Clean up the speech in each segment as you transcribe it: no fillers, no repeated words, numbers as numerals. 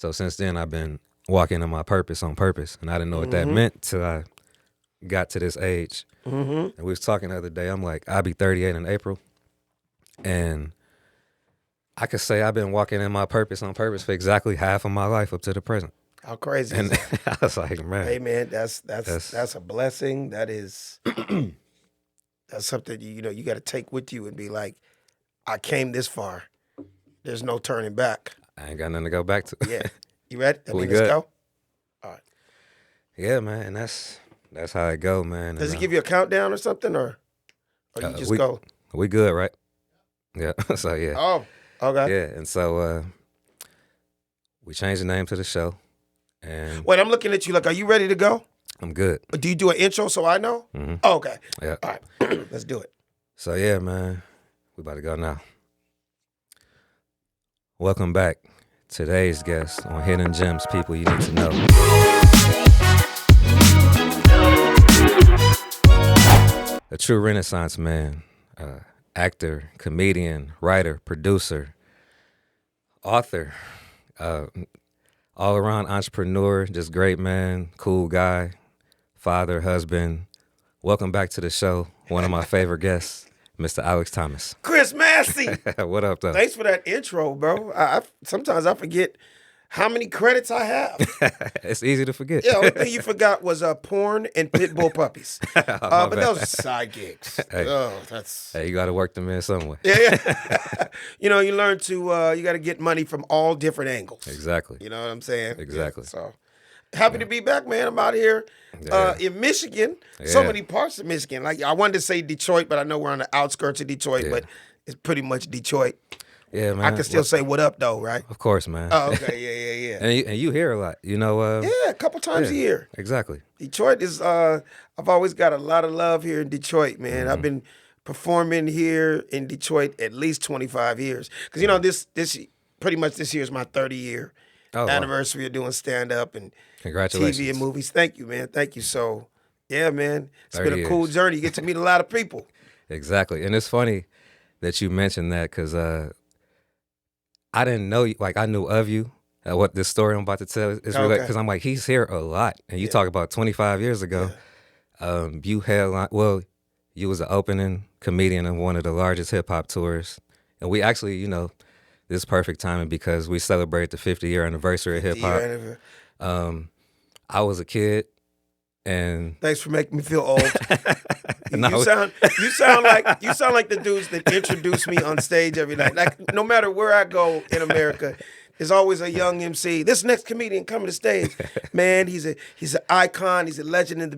So since then, I've been walking in my purpose on purpose, and I didn't know what that meant till I got to this age. And we was talking the other day. I'm like, I'll be 38 in April, and I could say I've been walking in my purpose on purpose for exactly half of my life up to the present. How crazy And is that? I was like, man, Hey man, that's a blessing. That is that's something you got to take with you and be like, I came this far. There's no turning back. I ain't got nothing to go back to. Yeah. You ready? We Let's good. go. All right. Yeah, man, and that's how it go, man. Does And, it give you a countdown or something, or you just go? We good, right? Yeah. So yeah. Oh, okay. Yeah, and so we changed the name to the show, and Wait, I'm looking at you like, are you ready to go? I'm good. Do you do an intro so I know? Mm-hmm. Oh, okay. Yeah. All right. Let's do it. So yeah, man, we about to go now. Welcome back. Today's guest on Hidden Gems, people you need to know. A true Renaissance man, actor, comedian, writer, producer, author, all-around entrepreneur, just great man, cool guy, father, husband. Welcome back to the show. One of my favorite guests, Mr. Alex Thomas. Chris Massey. What up, though? Thanks for that intro, bro. Sometimes I forget how many credits I have. It's easy to forget. Yeah, the only thing you forgot was porn and pit bull puppies. But bad. those are side gigs. Hey. Oh, that's Hey, you got to work them in somewhere. yeah. You learn to you got to get money from all different angles. Exactly. You know what I'm saying? Exactly. Yeah, so happy to be back, man. I'm out here in Michigan. So Yeah. many parts of Michigan. Like I wanted to say Detroit, but I know we're on the outskirts of Detroit, Yeah. but it's pretty much Detroit. Yeah, man. I can still say what up though, right? Of course, man. Oh, okay, yeah. And you hear a lot, Yeah, a couple times a year. Exactly. Detroit is I've always got a lot of love here in Detroit, man. I've been performing here in Detroit at least 25 years. Cuz this pretty much this year is my 30-year anniversary of doing stand up and Congratulations. TV and movies. Thank you, man. Thank you. So, yeah, man. It's been 30 a cool years. journey. You get to meet a lot of people. Exactly. And it's funny that you mentioned that because I didn't know you. Like, I knew of you. What this story I'm about to tell is really Okay. because I'm like, he's here a lot. And you talk about 25 years ago. You headline, well, you was an opening comedian in one of the largest hip hop tours. And we actually, this is perfect timing because we celebrate the 50-year anniversary of hip hop. I was a kid, and Thanks for making me feel old. No. You sound like the dudes that introduce me on stage every night. Like no matter where I go in America, there's always a young MC. This next comedian coming to stage, man. He's an icon. He's a legend in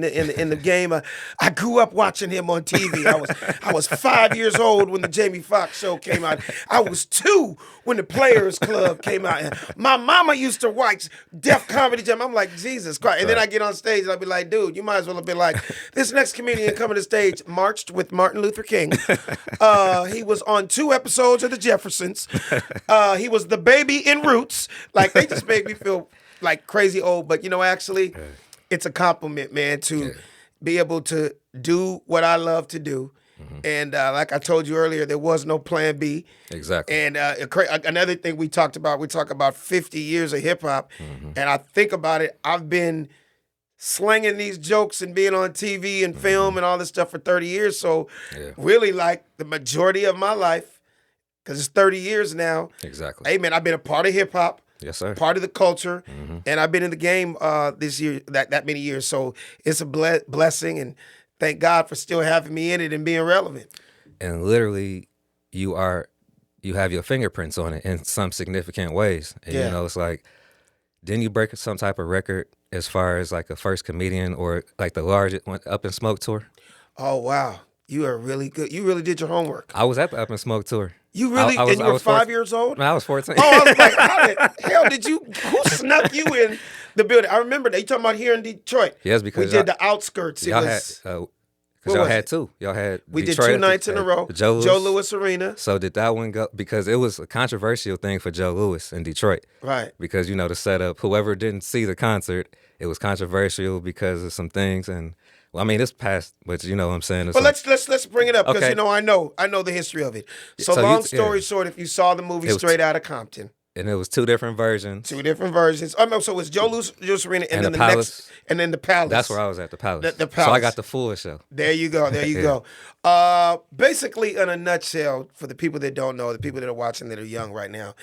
the game. I grew up watching him on TV. I was 5 years old when the Jamie Foxx show came out. I was 2 when the Players Club came out. And my mama used to watch Def Comedy Jam. I'm like, Jesus Christ. And then I get on stage and I'll be like, dude, you might as well have been like, this next comedian coming to stage marched with Martin Luther King. He was on 2 episodes of The Jeffersons. He was the baby in Roots. Like, they just make me feel like crazy old. But, actually, it's a compliment, man, to be able to do what I love to do. And like I told you earlier, there was no plan B. Exactly. And another thing we talk about 50 years of hip hop. And I think about it, I've been slinging these jokes and being on TV and film and all this stuff for 30 years. So really like the majority of my life, because it's 30 years now. Exactly. Hey, man, I've been a part of hip hop. Yes, sir. Part of the culture. And I've been in the game this year, that many years. So it's a blessing, and thank God for still having me in it and being relevant. And literally, you have your fingerprints on it in some significant ways. And, it's like, didn't you break some type of record as far as like a first comedian or like the largest Up in Smoke tour? Oh, wow. You are really good. You really did your homework. I was at the Up in Smoke tour. You really, and you were 5 years old? No, I was 14. Oh, I was like, how the hell did you, who snuck you in the building? I remember that. You talking about here in Detroit. Yes, because we did the outskirts. Y'all had, because y'all had 2. Y'all had we Detroit did 2 nights in a row. Joe Louis Arena. So did that one go? Because it was a controversial thing for Joe Louis in Detroit. Right. Because, the setup, whoever didn't see the concert, it was controversial because of some things. And, well, I mean, it's past, but you know what I'm saying? But let's bring it up because, Okay. I know the history of it. So long story short, if you saw the movie Straight Outta Compton. And it was two different versions. Two different versions. Oh no, so it's Joe Louis Arena and then the Palace. next, and then the Palace. That's where I was at, the Palace. The Palace. So I got the full show. There you go. There you Yeah. go. Basically, in a nutshell, for the people that don't know, the people that are watching that are young right now,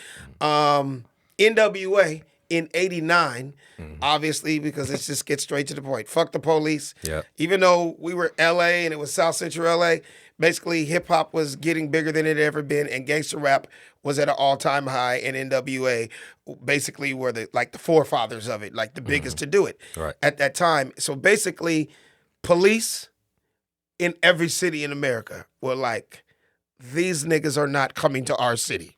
NWA in '89, obviously, because let's just get straight to the point. Fuck the police. Yeah. Even though we were LA and it was South Central LA, basically hip hop was getting bigger than it had ever been, and gangster rap was at an all-time high, and NWA basically were the forefathers of it, like the biggest to do it Right. at that time. So basically, police in every city in America were like, these niggas are not coming to our city.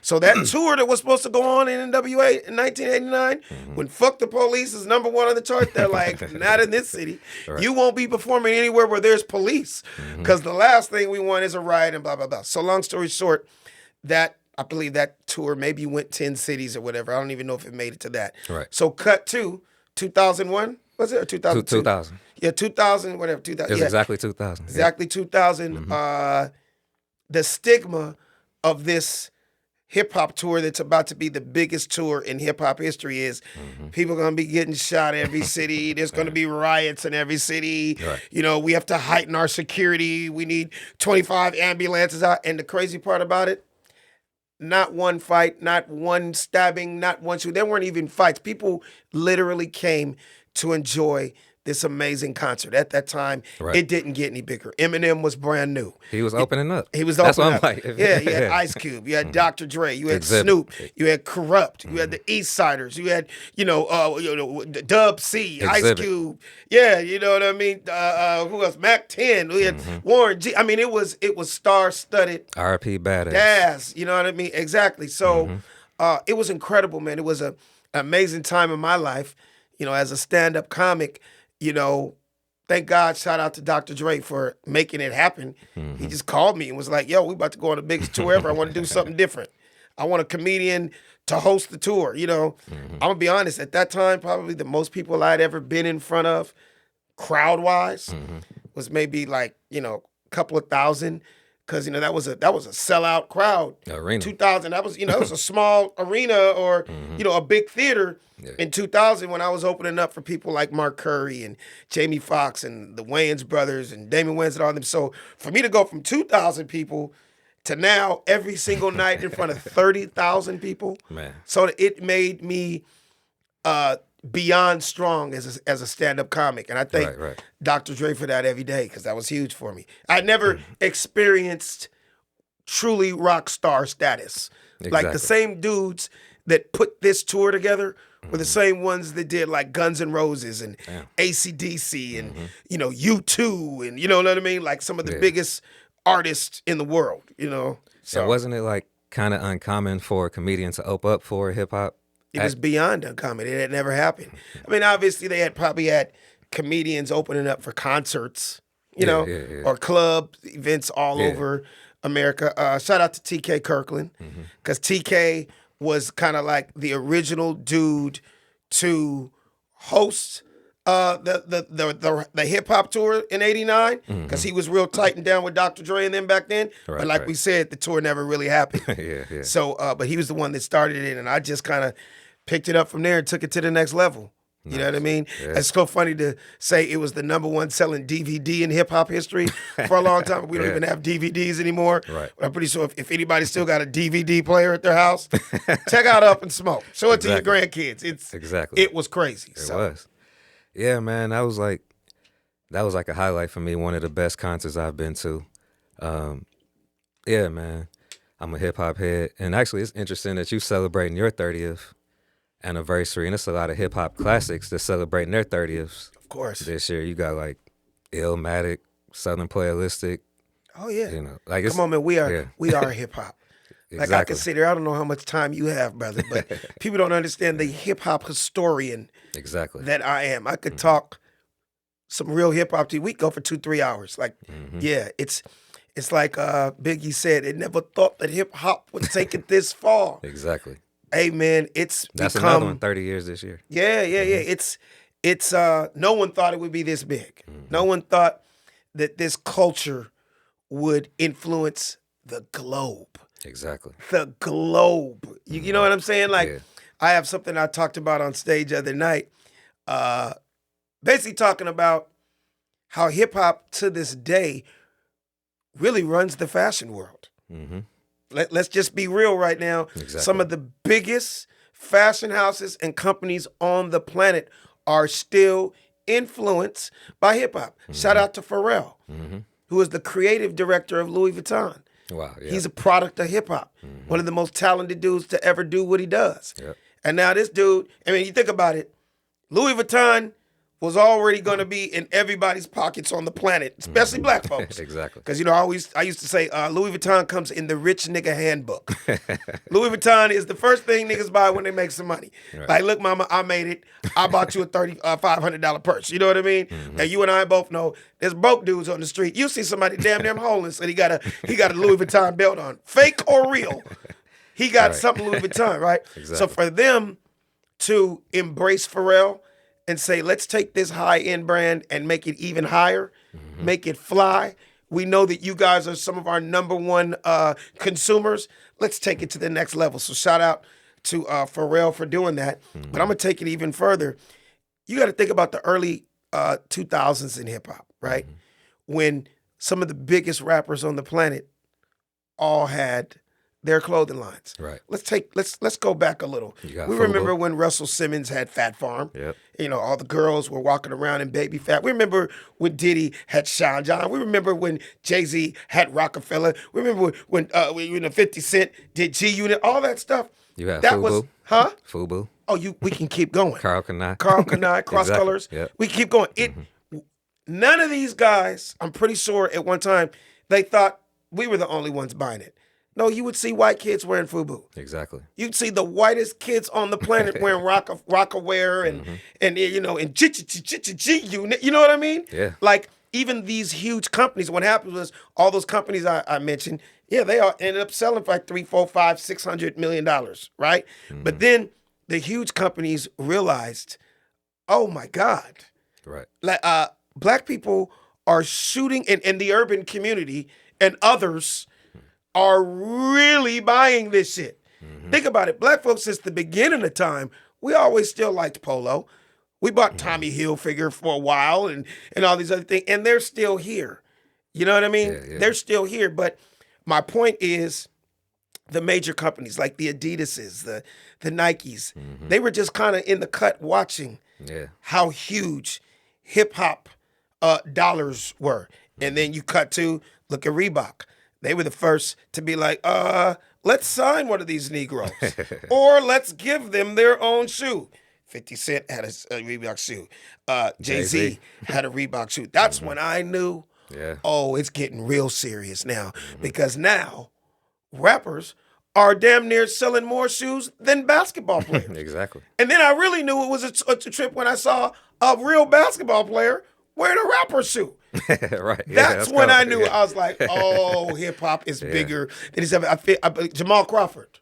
So that tour that was supposed to go on in NWA in 1989, when Fuck the Police is number one on the chart, they're like, not in this city. Right. You won't be performing anywhere where there's police, because the last thing we want is a riot and blah, blah, blah. So long story short, I believe that tour maybe went 10 cities or whatever. I don't even know if it made it to that. Right. So cut to 2001, was it? Or 2002? 2000. Yeah, 2000, whatever. 2000. It's Yeah. exactly 2000. Yeah. Exactly 2000. The stigma of this hip hop tour that's about to be the biggest tour in hip hop history is people are going to be getting shot in every city. There's going to be riots in every city. Right. You know, we have to heighten our security. We need 25 ambulances out. And the crazy part about it, not one fight, not one stabbing, not one shoot. There weren't even fights. People literally came to enjoy this amazing concert. At that time, Right. it didn't get any bigger. Eminem was brand new. He was opening up. He was That's opening what up. I'm like. Yeah, you had Ice Cube, you had Dr. Dre, you had Exhibit. Snoop, you had Corrupt, you had the East Siders, you had Dub C, Ice Exhibit. Cube. Yeah, you know what I mean. Who else? Mac 10. We had Warren G. I mean, it was star studded. R.I.P. Badass. Yes, you know what I mean? Exactly. So it was incredible, man. It was an amazing time in my life, as a stand-up comic, thank God, shout out to Dr. Dre for making it happen. He just called me and was like, yo, we about to go on the biggest tour ever. I want to do something different. I want a comedian to host the tour, I'm going to be honest, at that time, probably the most people I'd ever been in front of, crowd-wise, was maybe like, a couple of thousand. Because that was a sellout crowd. Arena. 2000. That was it was a small arena or a big theater. Yeah. In 2000, when I was opening up for people like Mark Curry and Jamie Foxx and the Wayans brothers and Damon Wayans and all them. So for me to go from 2,000 people to now every single night in front of 30,000 people, Man. so it made me beyond strong as a stand-up comic. And I thank Right. Dr. Dre for that every day, because that was huge for me. I never experienced truly rock star status. Like the Exactly. same dudes that put this tour together were the same ones that did like Guns N' Roses and AC/DC and U2 and you know what I mean? Like some of the biggest artists in the world, So And wasn't it like kind of uncommon for a comedian to open up for hip hop? it was beyond uncommon. It had never happened. I mean, obviously they had probably had comedians opening up for concerts, Yeah. or club events all Yeah. over America. Shout out to TK Kirkland, because TK was kind of like the original dude to host the hip hop tour in '89, because he was real tight and down with Dr. Dre and them back then. But like we said, the tour never really happened. Yeah. So, but he was the one that started it, and I just kind of picked it up from there and took it to the next level. You know what I mean? Yeah. It's so funny to say it was the number one selling DVD in hip hop history for a long time. We don't even have DVDs anymore. Right. But I'm pretty sure if anybody still got a DVD player at their house, check out Up and Smoke. Show it to your grandkids. Exactly. It was crazy. It was. Yeah, man, that was like a highlight for me. One of the best concerts I've been to. Yeah, man, I'm a hip hop head, and actually, it's interesting that you celebrating your 30th anniversary, and it's a lot of hip hop classics that's celebrating their 30th Of course. this year. You got like Illmatic, Southern Playalistic. Oh yeah. Like it's, Come on, man. We are yeah. hip hop. Like I Exactly. consider, I don't know how much time you have, brother, but people don't understand the hip hop historian Exactly. that I am. I could talk some real hip hop to you. We go for 2-3 hours. Like, yeah, it's like Biggie said, it never thought that hip hop would take it this far. Exactly. Hey man, it's That's become, another one. 30 years this year. Yeah. It's no one thought it would be this big. No one thought that this culture would influence the globe. Exactly. The globe. You know what I'm saying? Like, Yeah. I have something I talked about on stage the other night, uh, basically talking about how hip hop to this day really runs the fashion world. Mm-hmm. Let's just be real right now. Exactly. Some of the biggest fashion houses and companies on the planet are still influenced by hip hop. Shout out to Pharrell, who is the creative director of Louis Vuitton. Wow. Yeah. He's a product of hip hop. One of the most talented dudes to ever do what he does. Yep. And now this dude, I mean, you think about it, Louis Vuitton was already going to be in everybody's pockets on the planet, especially black folks. Exactly. Because, you know, I used to say Louis Vuitton comes in the rich nigga handbook. Louis Vuitton is the first thing niggas buy when they make some money. Right. Like, look, mama, I made it. I bought you a $500 purse. You know what I mean? And you and I both know there's broke dudes on the street. You see somebody damn near homeless and he got a Louis Vuitton belt on. Fake or real. He got something Louis Vuitton, right? Exactly. So for them to embrace Pharrell and say, let's take this high-end brand and make it even higher, make it fly. We know that you guys are some of our number one consumers. Let's take it to the next level. So shout out to Pharrell for doing that. But I'm going to take it even further. You got to think about the early 2000s in hip-hop, right? When some of the biggest rappers on the planet all had their clothing lines. Right. Let's go back a little. We got remember FUBU. when Russell Simmons had Fat Farm. Yep. You know, all the girls were walking around in baby fat. We remember when Diddy had Sean John. We remember when Jay-Z had Rockefeller. We remember when 50 Cent did G-Unit. All that stuff. You had that FUBU. was, huh? FUBU. Oh, we can keep going. Carl Kanai. Carl Kanai, Cross Exactly. Colors. Yep. We keep going. None of these guys, I'm pretty sure at one time, they thought we were the only ones buying it. No, you would see white kids wearing FUBU. Exactly. You'd see the whitest kids on the planet wearing Rockaware and you know, and G-Unit. You know what I mean? Yeah. Like, even these huge companies, what happened was all those companies I mentioned, yeah, they all ended up selling for like $300, $400, $500, $600 million, right? But then the huge companies realized, oh my God, Right. like black people are shooting in the urban community, and others are really buying this shit. Think about it. Black folks, since the beginning of time, we always still liked polo. We bought Tommy Hilfiger for a while and all these other things, and they're still here. You know what I mean? Yeah. They're still here. But my point is, the major companies like the Adidases, the Nikes, they were just kind of in the cut watching how huge hip hop dollars were. And then you cut to, look at Reebok. They were the first to be like, let's sign one of these Negroes. Or let's give them their own shoe. 50 Cent had a Reebok shoe. Jay-Z had a Reebok shoe. That's when I knew, oh, it's getting real serious now. Because now rappers are damn near selling more shoes than basketball players. Exactly. And then I really knew it was a trip when I saw a real basketball player wearing a rapper shoe. Right. Yeah, That's when I knew. Yeah. I was like, oh, hip hop is bigger than he's ever. Jamal Crawford,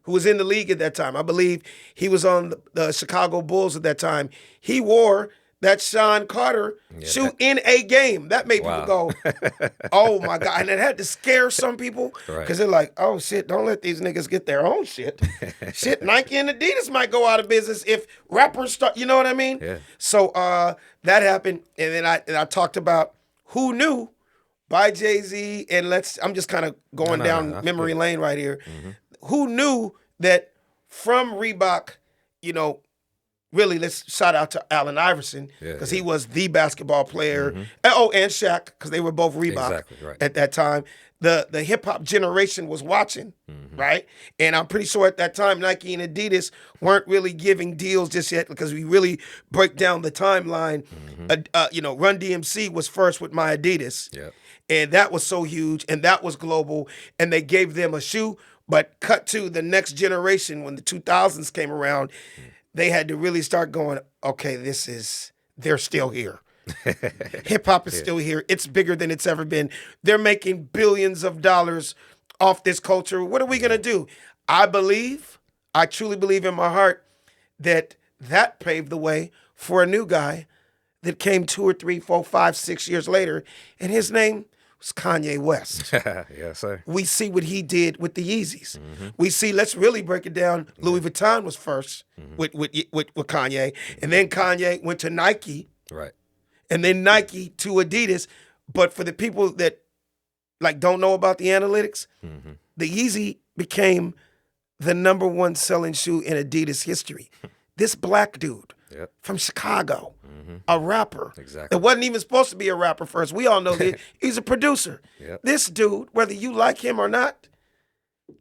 who was in the league at that time. I believe he was on the Chicago Bulls at that time. He wore that Sean Carter shoe in a game. That made people go, oh my God. And it had to scare some people because they're like, oh shit, don't let these niggas get their own shit. Shit, Nike and Adidas might go out of business if rappers start, you know what I mean? Yeah. So that happened. And then I talked about Who Knew by Jay-Z. And I'm just kind of going down memory lane right here. Who knew that from Reebok, you know, really, let's shout out to Allen Iverson because he was the basketball player. Oh, and Shaq because they were both Reebok at that time. The hip hop generation was watching, right? And I'm pretty sure at that time Nike and Adidas weren't really giving deals just yet because we really break down the timeline. You know, Run DMC was first with my Adidas, and that was so huge and that was global. And they gave them a shoe, but cut to the next generation when the 2000s came around. They had to really start going, okay, they're still here. Hip hop is still here. It's bigger than it's ever been. They're making billions of dollars off this culture. What are we going to do? I truly believe in my heart that paved the way for a new guy that came 2 or 3, 4, 5, 6 years later. And his name was Kanye West. Yes, sir. We see what he did with the Yeezys. We see, let's really break it down. Louis Vuitton was first with Kanye, and then Kanye went to Nike, Right. and then Nike to Adidas. But for the people that like don't know about the analytics, the Yeezy became the number one selling shoe in Adidas history. This black dude from Chicago, a rapper. Exactly. It wasn't even supposed to be a rapper first. We all know that he's a producer. Yep. This dude, whether you like him or not,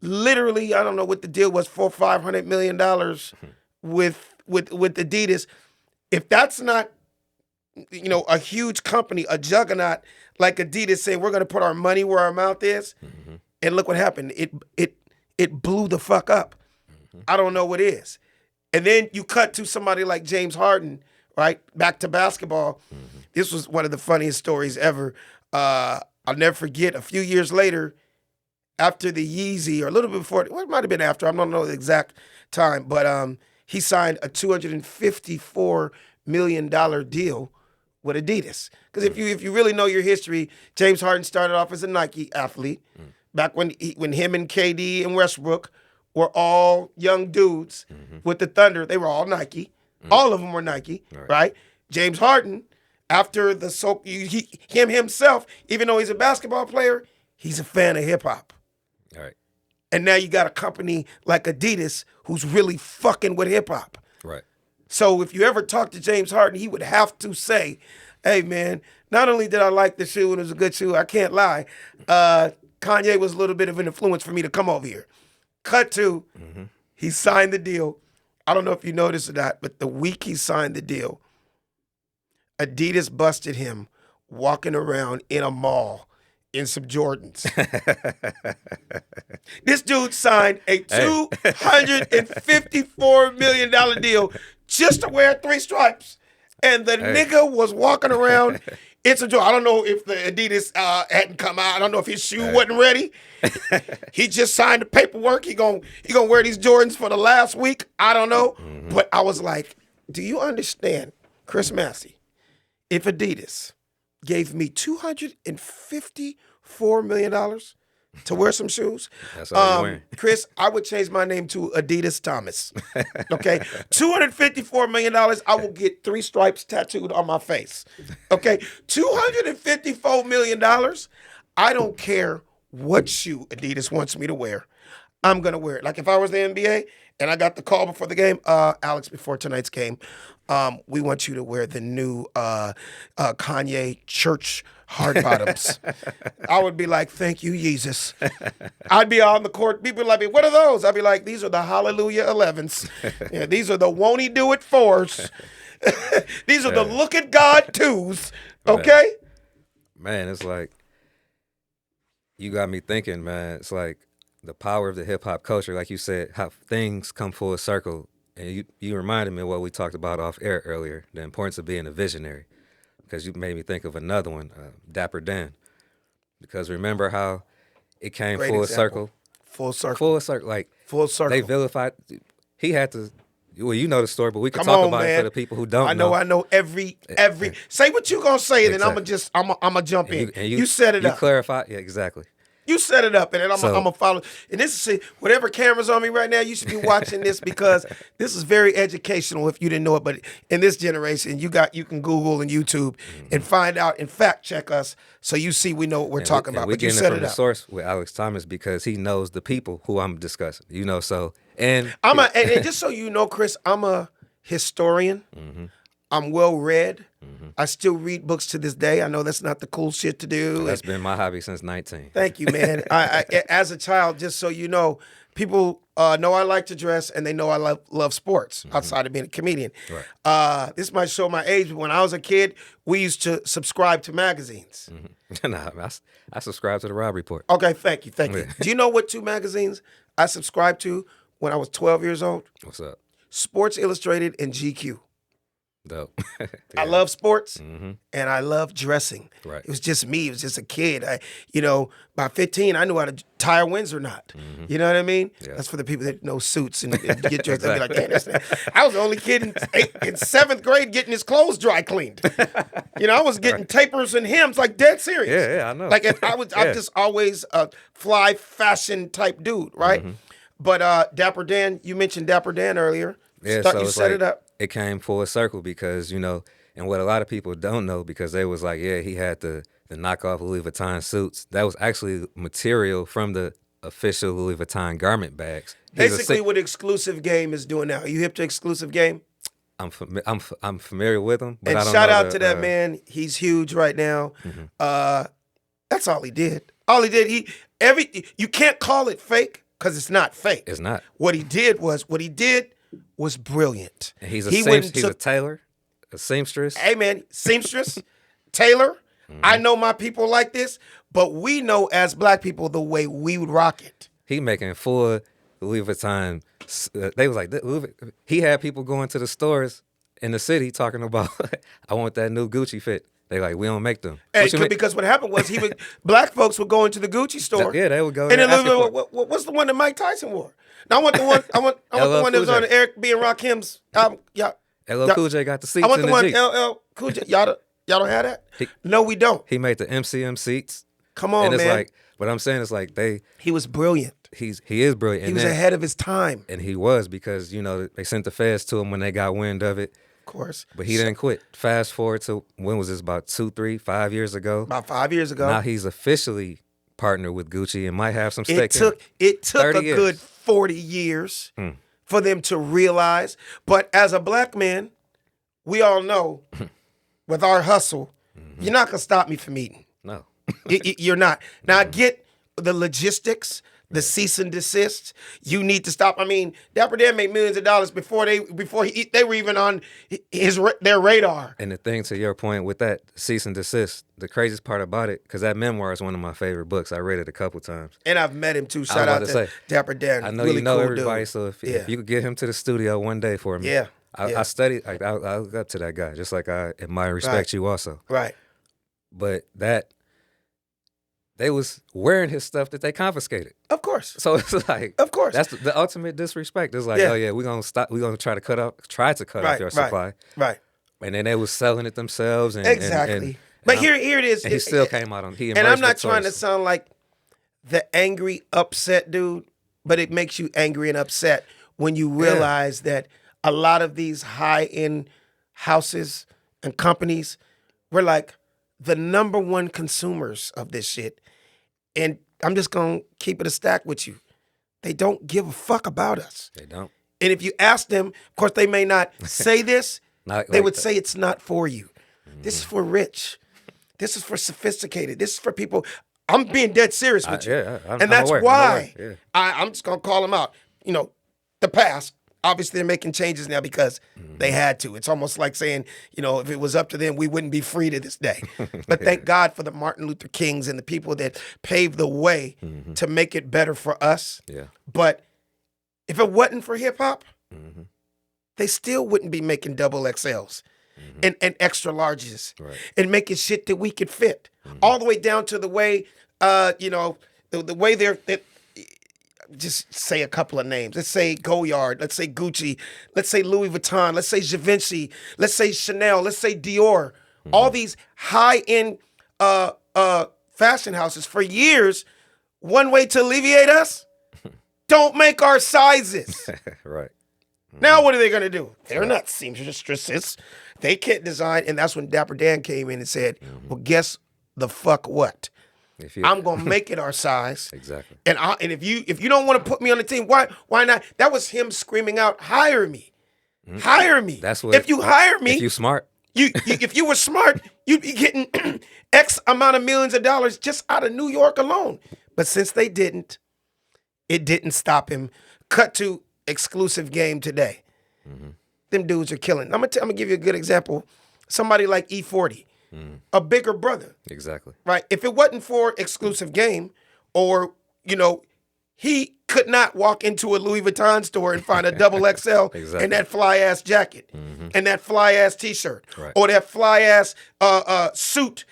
literally, I don't know what the deal was, $400-500 million with Adidas. If that's not, a huge company, a juggernaut like Adidas saying we're going to put our money where our mouth is, and look what happened. It blew the fuck up. I don't know what is. And then you cut to somebody like James Harden, right? Back to basketball. This was one of the funniest stories ever. I'll never forget, a few years later, after the Yeezy, or a little bit before, well, it might have been after, I don't know the exact time, but he signed a $254 million deal with Adidas. Because if you really know your history, James Harden started off as a Nike athlete. Back when him and KD and Westbrook were all young dudes with the Thunder, they were all Nike. All of them were Nike, right? James Harden, after him himself, even though he's a basketball player, he's a fan of hip hop. All right. And now you got a company like Adidas who's really fucking with hip hop. Right. So if you ever talk to James Harden, he would have to say, hey, man, not only did I like the shoe and it was a good shoe, I can't lie, Kanye was a little bit of an influence for me to come over here. Cut to, he signed the deal. I don't know if you noticed or not, but the week he signed the deal, Adidas busted him walking around in a mall in some Jordans. This dude signed a $254 million deal just to wear 3 stripes. And the nigga was walking around. It's a joke. I don't know if the Adidas hadn't come out. I don't know if his shoe wasn't ready. He just signed the paperwork. He gonna wear these Jordans for the last week. I don't know. But I was like, do you understand, Chris Massey, if Adidas gave me $254 million to wear some shoes, That's all you're wearing. Chris, I would change my name to Adidas Thomas. Okay? $254 million, I will get 3 stripes tattooed on my face. Okay? $254 million, I don't care what shoe Adidas wants me to wear. I'm going to wear it. Like if I was the NBA and I got the call before the game, Alex, before tonight's game, we want you to wear the new Kanye church hard bottoms. I would be like, thank you, Jesus. I'd be on the court. People would like, what are those? I'd be like, these are the Hallelujah 11s. Yeah, these are the won't he do it 4s. These are the look at God 2s. Okay? Man, it's like, you got me thinking, man. It's like the power of the hip hop culture, like you said, how things come full circle. And you reminded me of what we talked about off air earlier, the importance of being a visionary. Because you made me think of another one, Dapper Dan. Because remember how it came Great full example. circle? Full circle. Full circle. Like, Full circle. they vilified. He had to, well, you know the story, but we could Come talk on, about man. it for the people who don't know. I know every. Say what you gonna say, and then I'm gonna jump in. You set it up. You clarify, yeah, exactly. You set it up, and then I'm gonna follow. And this is whatever camera's on me right now. You should be watching this because this is very educational. If you didn't know it, but in this generation, you can Google and YouTube and find out and fact check us, so you see we know what we're talking about. We But you getting set it it from the up. source with Alex Thomas because he knows the people who I'm discussing. You know, so and And just so you know, Chris, I'm a historian. I'm well read. I still read books to this day. I know that's not the cool shit to do. That's been my hobby since 19. Thank you, man. I as a child, just so you know, people know I like to dress and they know I love sports outside of being a comedian. Right. This might show my age, but when I was a kid, we used to subscribe to magazines. Nah, I subscribe to the Rob Report. Okay, thank you. Do you know what 2 magazines I subscribed to when I was 12 years old? What's up? Sports Illustrated and GQ. Dope. I Yeah. love sports and I love dressing. Right. It was just me. It was just a kid. By 15, I knew how to tie a Windsor knot. You know what I mean? Yeah. That's for the people that know suits and get dressed. They'd be like, Exactly. man, I was the only kid in seventh grade getting his clothes dry cleaned. I was getting tapers and hems, like dead serious. Yeah, I know. Like I'm just always a fly fashion type dude, right? But Dapper Dan, you mentioned Dapper Dan earlier. Yeah, You it's set like, it up. It came full circle because, and what a lot of people don't know, because they was like, yeah, he had the knockoff Louis Vuitton suits. That was actually material from the official Louis Vuitton garment bags. Basically, what Exclusive Game is doing now. Are you hip to Exclusive Game? I'm familiar with him, but And I don't shout know out to that man. He's huge right now. That's all he did. All he did. You can't call it fake because it's not fake. It's not. What he did was brilliant. And he's He he's a tailor, a seamstress. Hey man, seamstress, tailor. I know my people like this, but we know as black people the way we would rock it. He making full Louis Vuitton. They was like, he had people going to the stores in the city talking about, I want that new Gucci fit. They like, we don't make them. Hey, because what happened was black folks would go into the Gucci store. Yeah, they would go. And there then what's the one that Mike Tyson wore? Now I want the one. I want the one that was on Eric B and Rakim's album. LL Cool J got the seats. I want in the one Jeep. LL Cool J. Y'all don't have that? No, we don't. He made the MCM seats. Come on, and it's man. like, what I'm saying is like He was brilliant. He is brilliant. He was ahead of his time. And he was, because they sent the feds to him when they got wind of it. Of course. But he didn't quit. Fast forward to, when was this? About 2, 3, 5 years ago. About 5 years ago. Now he's officially partnered with Gucci and might have some stake It took a years. good 40 years for them to realize. But as a black man, we all know with our hustle, you're not going to stop me from eating. No. You're not. Now, I get the logistics, the cease and desist. You need to stop. I mean, Dapper Dan made millions of dollars before they were even on their radar. And the thing, to your point with that cease and desist, the craziest part about it, because that memoir is one of my favorite books. I read it a couple times. And I've met him too. Shout out to Dapper Dan. I know really you know cool everybody, dude. so if you could get him to the studio one day for me. Yeah. I studied, I look up to that guy, just like I admire and respect you also. Right. But they was wearing his stuff that they confiscated. Of course. So it's like, of course, that's the ultimate disrespect. It's like, oh yeah, we're gonna stop. We're gonna try to cut off your supply. Right. And then they was selling it themselves. And, exactly. But here it is. And he still came out on. He and I'm not victorious. trying to sound like the angry, upset dude, but it makes you angry and upset when you realize that a lot of these high-end houses and companies were like the number one consumers of this shit. And I'm just going to keep it a stack with you. They don't give a fuck about us. They don't. And if you ask them, of course, they may not say this. They would say it's not for you. This is for rich. This is for sophisticated. This is for people. I'm being dead serious with you. And that's why I'm just going to call them out. The past. Obviously, they're making changes now because they had to. It's almost like saying, if it was up to them, we wouldn't be free to this day. But thank God for the Martin Luther Kings and the people that paved the way to make it better for us. Yeah. But if it wasn't for hip hop, they still wouldn't be making double XLs and extra larges and making shit that we could fit. All the way down to the way, the way they're just say a couple of names. Let's say Goyard. Let's say Gucci. Let's say Louis Vuitton. Let's say Givenchy. Let's say Chanel. Let's say Dior. All these high-end fashion houses for years, one way to alleviate us, don't make our sizes. Right. Now what are they going to do? They're not seamstresses. They can't design. And that's when Dapper Dan came in and said, well, guess the fuck what? I'm gonna make it our size. Exactly. And if you don't want to put me on the team, why not? That was him screaming out, "Hire me, hire me." That's what. If you hire me, if you smart, if you were smart, you'd be getting X amount of millions of dollars just out of New York alone. But since they didn't, it didn't stop him. Cut to Exclusive Game today. Them dudes are killing. I'm gonna give you a good example. Somebody like E40. A bigger brother. Exactly. Right? If it wasn't for Exclusive Game or, he could not walk into a Louis Vuitton store and find a double XL Exactly. and that fly ass jacket and that fly ass t-shirt Right. or that fly ass suit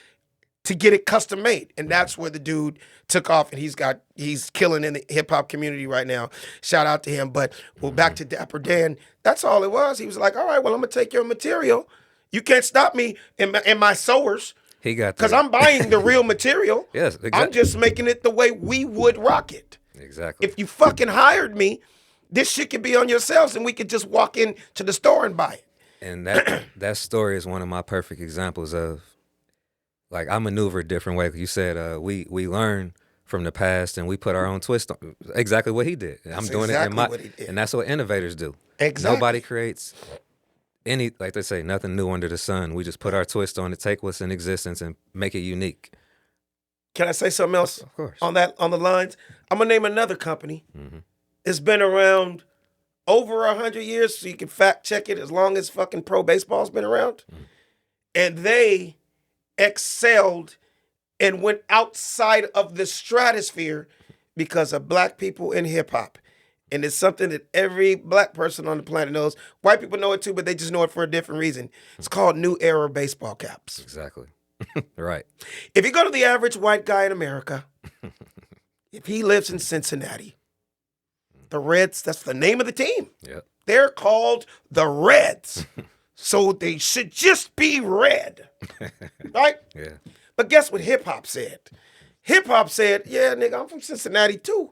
to get it custom made. And that's where the dude took off, and he's killing in the hip hop community right now. Shout out to him. But back to Dapper Dan, that's all it was. He was like, all right, well, I'm gonna take your material. You can't stop me in my sewers. He got Because I'm buying the real material. Yes, exactly. I'm just making it the way we would rock it. Exactly. If you fucking hired me, this shit could be on your shelves and we could just walk in to the store and buy it. And that story is one of my perfect examples of, like, I maneuver a different way. Like you said, we learn from the past and we put our own twist on exactly what he did. I'm doing exactly it in what he did. and that's what innovators do. Exactly. Nobody creates like they say, nothing new under the sun. We just put our twist on it, take what's in existence and make it unique. Can I say something else? Of course. On the lines? I'm gonna name another company. It's been around over 100 years, so you can fact check it as long as fucking pro baseball's been around. And they excelled and went outside of the stratosphere because of black people in hip hop. And it's something that every black person on the planet knows. White people know it too, but they just know it for a different reason. It's called New Era baseball caps. Exactly. Right. If you go to the average white guy in America, if he lives in Cincinnati, the Reds, that's the name of the team. Yep. They're called the Reds. So they should just be red. Right? Yeah. But guess what hip hop said? Hip hop said, yeah, nigga, I'm from Cincinnati too.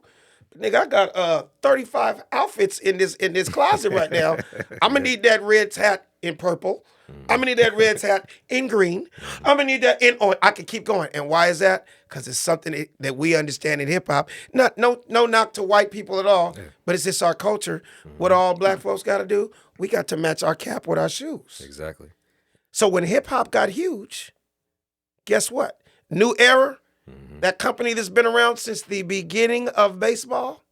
But nigga, I got 35 outfits in this closet right now. I'm gonna need that Reds hat in purple. I'm gonna need that Reds hat in green. I'm gonna need that in orange. I can keep going. And why is that? Because it's something that we understand in hip hop. No knock to white people at all, but it's just our culture. What all black folks got to do? We got to match our cap with our shoes. Exactly. So when hip hop got huge, guess what? New Era, that company that's been around since the beginning of baseball,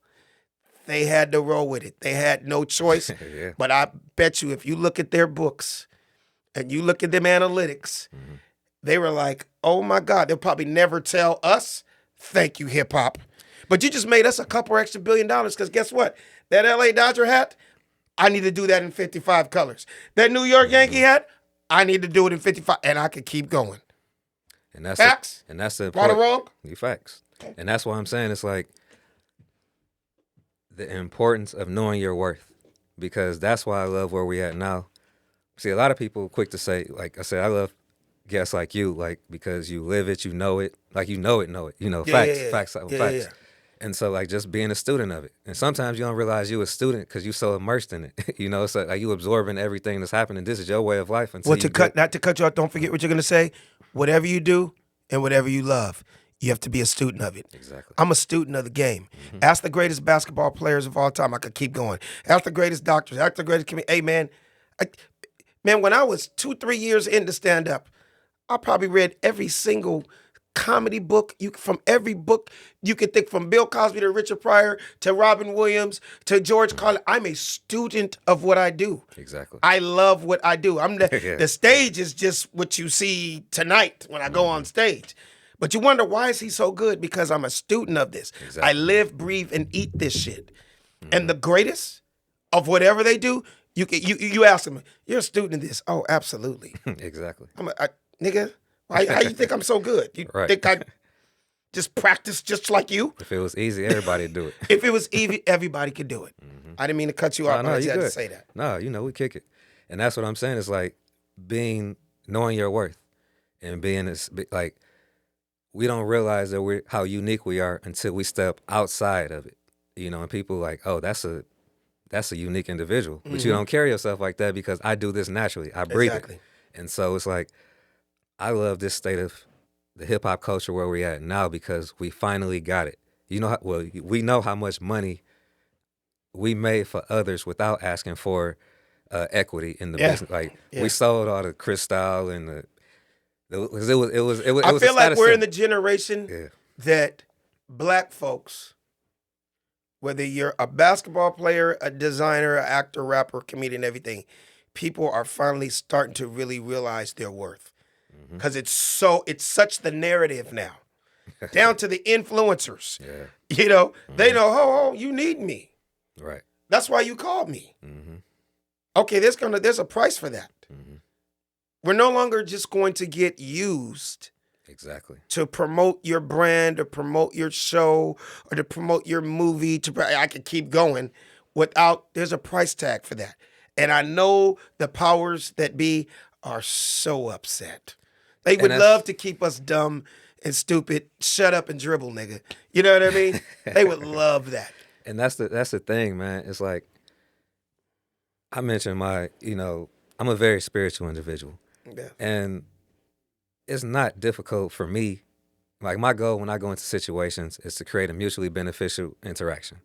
they had to roll with it. They had no choice. Yeah. But I bet you if you look at their books and you look at them analytics, they were like, oh my God, they'll probably never tell us, thank you, hip hop. But you just made us a couple extra $1 billion because guess what? That LA Dodger hat, I need to do that in 55 colors. That New York Yankee hat, I need to do it in 55. And I could keep going. And that's Facts? and that's the Right or wrong? You facts. And that's why I'm saying it's like the importance of knowing your worth, because that's why I love where we at now. See, a lot of people quick to say, like I said, I love guests like you, like because you live it, you know it, like you know it, facts. Yeah. And so like just being a student of it, and sometimes you don't realize you a student because you so immersed in it. You know, so like you absorbing everything that's happening. This is your way of life. Until Not to cut you off, don't forget what you're gonna say. Whatever you do and whatever you love, you have to be a student of it. Exactly. I'm a student of the game. Ask the greatest basketball players of all time. I could keep going. Ask the greatest doctors. Ask the greatest Hey, man. When I was 2-3 years into stand-up, I probably read every single comedy book. From every book you could think, from Bill Cosby to Richard Pryor to Robin Williams to George Carlin. I'm a student of what I do. Exactly. I love what I do. The stage is just what you see tonight when I go on stage. But you wonder, why is he so good? Because I'm a student of this. Exactly. I live, breathe, and eat this shit. And the greatest of whatever they do, you ask them, you're a student of this. Oh, absolutely. Exactly. Nigga, how you think I'm so good? You think I just practice just like you? If it was easy, everybody'd do it. If it was easy, everybody could do it. I didn't mean to cut you off, but I just had to say that. No, we kick it. And that's what I'm saying. It's like knowing your worth and being like, we don't realize that how unique we are until we step outside of it. You know, and people like, oh, that's a unique individual. But you don't carry yourself like that because I do this naturally. I breathe it. And so it's like, I love this state of the hip hop culture where we're at now because we finally got it. You know, we know how much money we made for others without asking for equity in the business. Like we sold all the crystal and it was. I feel like we're in the generation that black folks, whether you're a basketball player, a designer, an actor, rapper, comedian, everything, people are finally starting to really realize their worth. Because it's such the narrative now. down to the influencers. Yeah. You know, they know, oh, you need me. Right. That's why you called me. Mm-hmm. Okay, there's a price for that. Mm-hmm. We're no longer just going to get used Exactly. to promote your brand or promote your show or to promote your movie. I could keep going there's a price tag for that. And I know the powers that be are so upset. They would love to keep us dumb and stupid. Shut up and dribble, nigga. You know what I mean? They would love that. And that's the thing, man. It's like I mentioned I'm a very spiritual individual. Yeah. And it's not difficult for me. Like my goal when I go into situations is to create a mutually beneficial interaction.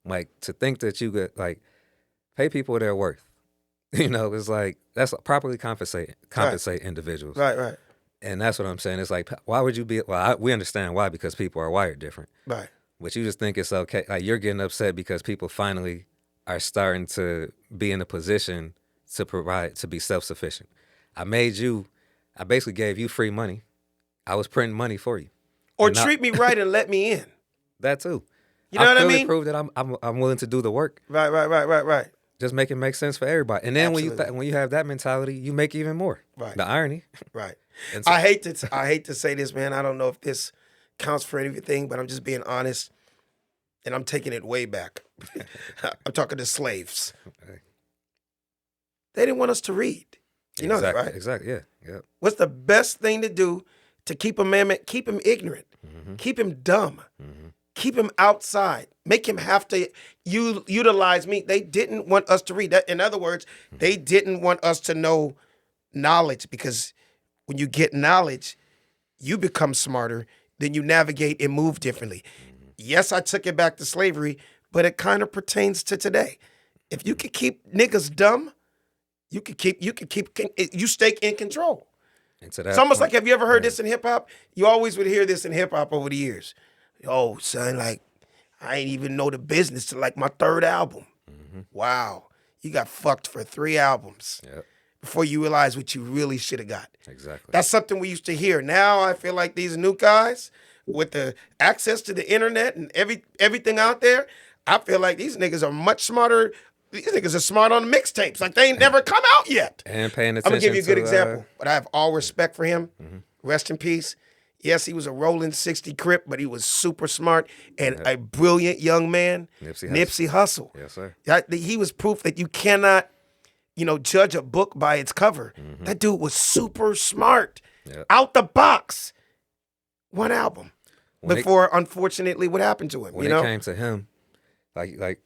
Like to think that you could like pay people their worth. It's like that's properly compensate individuals. Right. And that's what I'm saying. It's like, why would you be? Well, we understand why, because people are wired different. Right. But you just think it's okay. Like you're getting upset because people finally are starting to be in a position to be self-sufficient. I basically gave you free money. I was printing money for you. Or treat me right and let me in. That too. You know what I mean? Prove that I'm willing to do the work. Right. Just make it make sense for everybody. And then Absolutely. when you have that mentality, you make even more. Right. The irony. Right. So, I hate to say this, man. I don't know if this counts for anything, but I'm just being honest, and I'm taking it way back. I'm talking to slaves. Okay. They didn't want us to read. You know that, right? Exactly. Yeah. What's the best thing to do to keep a man? Keep him ignorant. Mm-hmm. Keep him dumb. Mm-hmm. Keep him outside. Make him have to utilize me. They didn't want us to read. That, in other words, they didn't want us to know knowledge, because when you get knowledge, you become smarter, then you navigate and move differently. Yes, I took it back to slavery, but it kind of pertains to today. If you could keep niggas dumb, you stay in control. And to that It's almost point, like, have you ever heard this in hip hop? You always would hear this in hip hop over the years. Oh, son, like, I ain't even know the business till like my third album. Mm-hmm. Wow. You got fucked for 3 albums. Yep. Before you realize what you really should have got. Exactly. That's something we used to hear. Now I feel like these new guys with the access to the internet and everything out there, I feel like these niggas are much smarter. These niggas are smart on the mixtapes. Like they ain't never come out yet. And paying attention. I'm gonna give you a good example, but I have all respect for him. Mm-hmm. Rest in peace. Yes, he was a rolling 60 Crip, but he was super smart and a brilliant young man. Nipsey Hussle. Yes, sir. He was proof that you cannot judge a book by its cover. Mm-hmm. That dude was super smart. Yep. Out the box. One album. Before, unfortunately, what happened to him, when it came to him, like,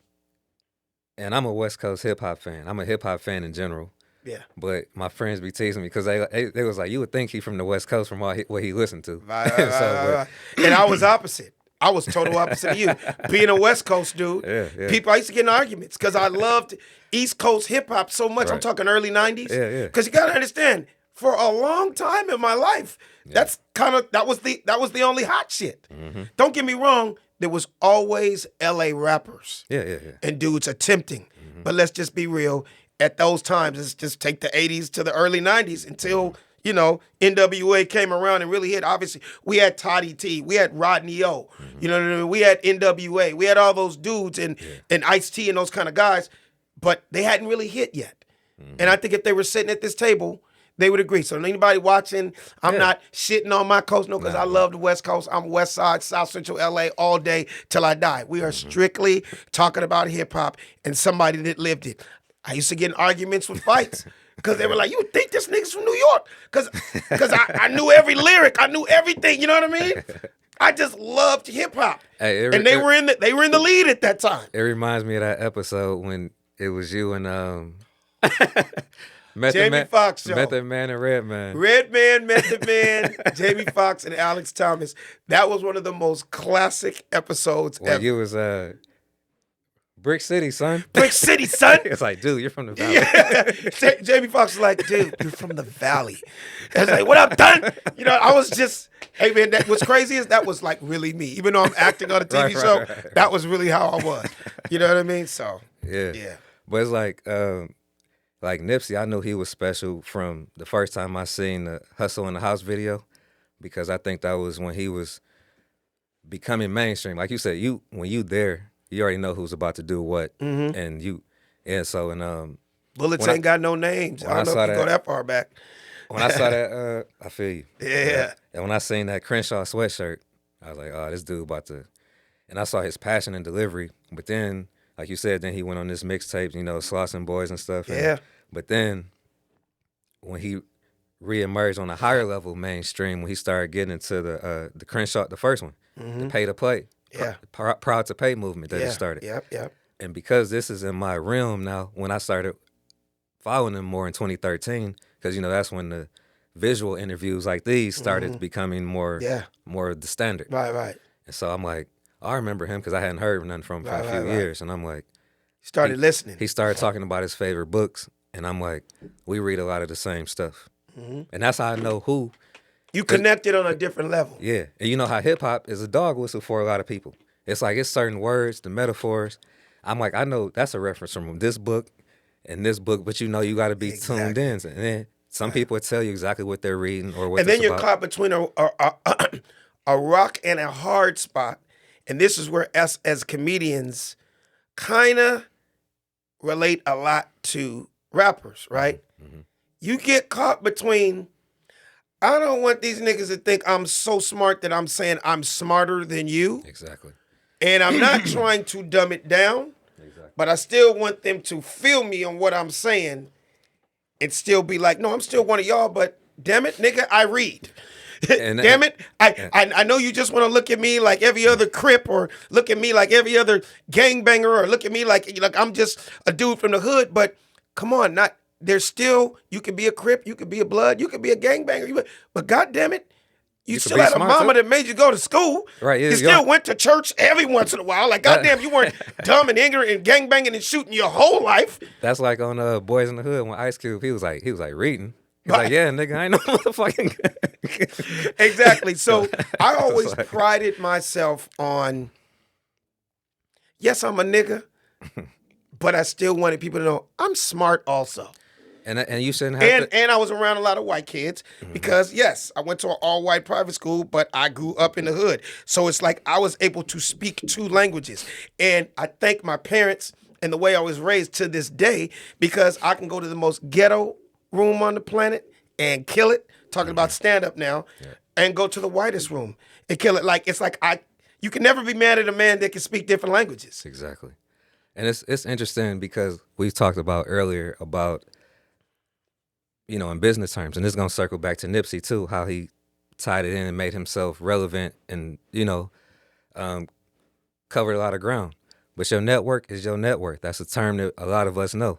and I'm a West Coast hip-hop fan. I'm a hip-hop fan in general. Yeah. But my friends be teasing me because they was like, you would think he from the West Coast from what he listened to. Right. And I was opposite. I was total opposite of you. Being a West Coast dude, people, I used to get in arguments because I loved East Coast hip hop so much. Right. I'm talking early 90s. Yeah. Because you got to understand, for a long time in my life, that was the only hot shit. Mm-hmm. Don't get me wrong, there was always LA rappers. Yeah. And dudes attempting. Mm-hmm. But let's just be real. At those times, let's just take the 80s to the early 90s until NWA came around and really hit. Obviously, we had Toddy T, we had Rodney O, mm-hmm. You know what I mean? We had NWA, we had all those dudes and Ice-T and those kind of guys, but they hadn't really hit yet. Mm-hmm. And I think if they were sitting at this table, they would agree. So anybody watching, I'm not shitting on my coast, because I love the West Coast. I'm West Side, South Central LA all day till I die. We are strictly talking about hip hop and somebody that lived it. I used to get in arguments with fights. Because they were like, you would think this nigga's from New York. Because I knew every lyric. I knew everything. You know what I mean? I just loved hip hop. Hey, and they were in the lead at that time. It reminds me of that episode when it was you and Jamie Foxx show. Method Man and Redman. Redman, Method Man, Jamie Foxx, and Alex Thomas. That was one of the most classic episodes ever. You was Brick City, son. Brick City, son. It's like, dude, you're from the Valley. Yeah. Jamie Foxx was like, dude, you're from the Valley. I was like, what up, Don? I was just, hey, man, what's crazy is that was like really me. Even though I'm acting on a TV show, that was really how I was. You know what I mean? So, yeah. But it's like Nipsey, I knew he was special from the first time I seen the Hustle in the House video, because I think that was when he was becoming mainstream. Like you said, when you there, you already know who's about to do what, and Bullets when I- ain't got no names. I when I don't know saw if you go that- that far back. when I saw that, I feel you. Yeah. And when I seen that Crenshaw sweatshirt, I was like, oh, this dude about to. And I saw his passion and delivery. But then, like you said, then he went on this mixtape, Slauson Boys and stuff. Yeah. But then when he reemerged on a higher level mainstream, when he started getting into the Crenshaw, the first one, the pay to play, Yeah. proud to pay movement that he started. Yep. And because this is in my realm now, when I started following him more in 2013, because that's when the visual interviews like these started becoming more the standard. Right. And so I'm like, I remember him because I hadn't heard nothing from him for a few years, and I'm like, Started listening. He started talking about his favorite books, and I'm like, we read a lot of the same stuff, and that's how I know who. You connected on a different level. Yeah, and you know how hip hop is a dog whistle for a lot of people. It's like it's certain words, the metaphors. I'm like, I know that's a reference from this book and this book, but you got to be tuned in, and then some people would tell you exactly what they're reading or what. And then you're about. caught between a rock and a hard spot. And this is where us as comedians kind of relate a lot to rappers, right? You get caught between, I don't want these niggas to think I'm so smart that I'm saying I'm smarter than you. Exactly. And I'm not trying to dumb it down, but I still want them to feel me on what I'm saying and still be like, no, I'm still one of y'all, but damn it, nigga, I read. Damn it, I know you just want to look at me like every other Crip or look at me like every other gangbanger or look at me like I'm just a dude from the hood, but come on, there's still, you can be a Crip, you can be a Blood, you can be a gangbanger, but God damn it, you still had a mama that made you go to school. Right. You still went to church every once in a while. Like, goddamn, you weren't dumb and ignorant and gangbanging and shooting your whole life. That's like on Boys in the Hood when Ice Cube, he was like reading. He's like, yeah, nigga, I ain't no motherfucking. Exactly. So I always prided myself on, yes, I'm a nigga, but I still wanted people to know I'm smart also. And you shouldn't have And I was around a lot of white kids because, yes, I went to an all-white private school, but I grew up in the hood. So it's like I was able to speak two languages. And I thank my parents and the way I was raised to this day because I can go to the most ghetto room on the planet and kill it, talking about stand-up now, and go to the whitest room and kill it. Like, it's like you can never be mad at a man that can speak different languages. Exactly. And it's interesting because we talked about earlier about, in business terms, and this is going to circle back to Nipsey too, how he tied it in and made himself relevant and, covered a lot of ground. But your network is your net worth. That's a term that a lot of us know.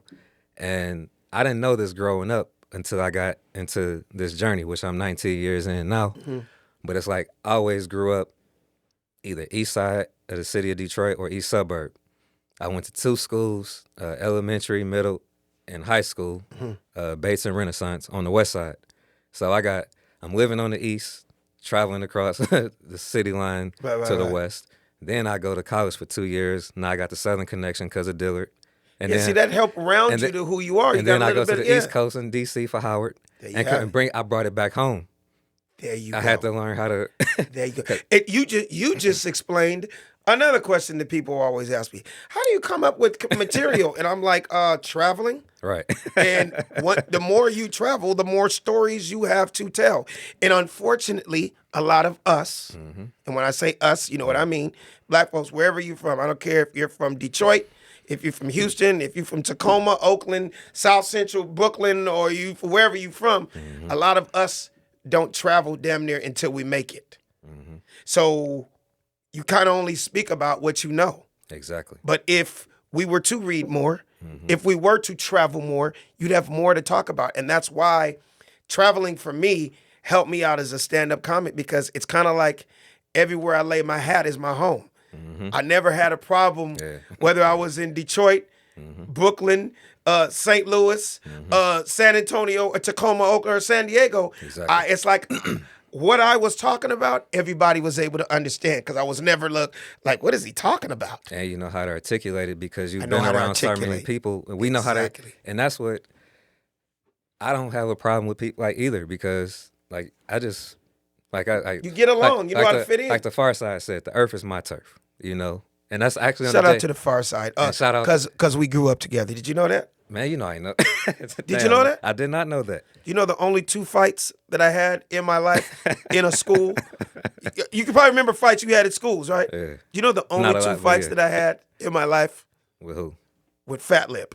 And I didn't know this growing up until I got into this journey, which I'm 19 years in now. But it's like I always grew up either east side of the city of Detroit or east suburb. I went to two schools, elementary, middle, and high school, Bates and Renaissance on the west side. So I'm living on the east, traveling across the city line to the west. Then I go to college for 2 years. Now I got the Southern connection because of Dillard. And then, see, that helped round you to who you are. And then I go to the East Coast in D.C. for Howard. I brought it back home. There you go. I had to learn how to. There you go. You just explained another question that people always ask me. How do you come up with material? And I'm like, traveling. Right. And the more you travel, the more stories you have to tell. And unfortunately, a lot of us, and when I say us, you know what I mean, black folks, wherever you're from, I don't care if you're from Detroit, if you're from Houston, if you're from Tacoma, Oakland, South Central, Brooklyn, or wherever you're from, a lot of us don't travel damn near until we make it. So you kind of only speak about what you know. Exactly. But if we were to read more, if we were to travel more, you'd have more to talk about. And that's why traveling for me helped me out as a stand-up comic, because it's kind of like everywhere I lay my hat is my home. I never had a problem whether I was in Detroit, Brooklyn, St. Louis, San Antonio, or Tacoma, Oakland, or San Diego. Exactly. It's like what I was talking about, everybody was able to understand, because I was never like, what is he talking about? And you know how to articulate it because you've been around so many people. And we know how to, and that's what, I don't have a problem with people like either, because like You get along. You know how to fit in. Like the Far Side said, the earth is my turf. You know, and that's actually shout out to the Far Side. Shout out because we grew up together. Did you know that? Man, you know I know. Did you know that? I did not know that. You know the only 2 fights that I had in my life in a school? You can probably remember fights you had at schools, right? Yeah. You know the only 2 fights that I had in my life? With who? With Fat Lip.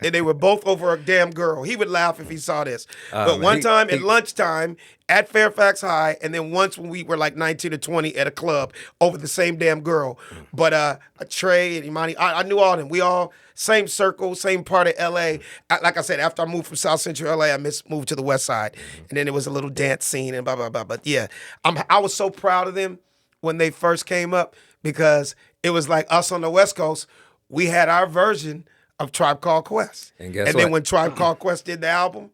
And they were both over a damn girl. He would laugh if he saw this. But one time at lunchtime at Fairfax High, and then once when we were like 19 or 20 at a club over the same damn girl. But Trey and Imani, I knew all of them. We all same circle, same part of L.A. Like I said, after I moved from South Central L.A., I moved to the West Side. And then there was a little dance scene and blah, blah, blah. But yeah, I was so proud of them when they first came up because it was like us on the West Coast, we had our version of Tribe Called Quest. And guess what? Then when Tribe Called Quest did the album,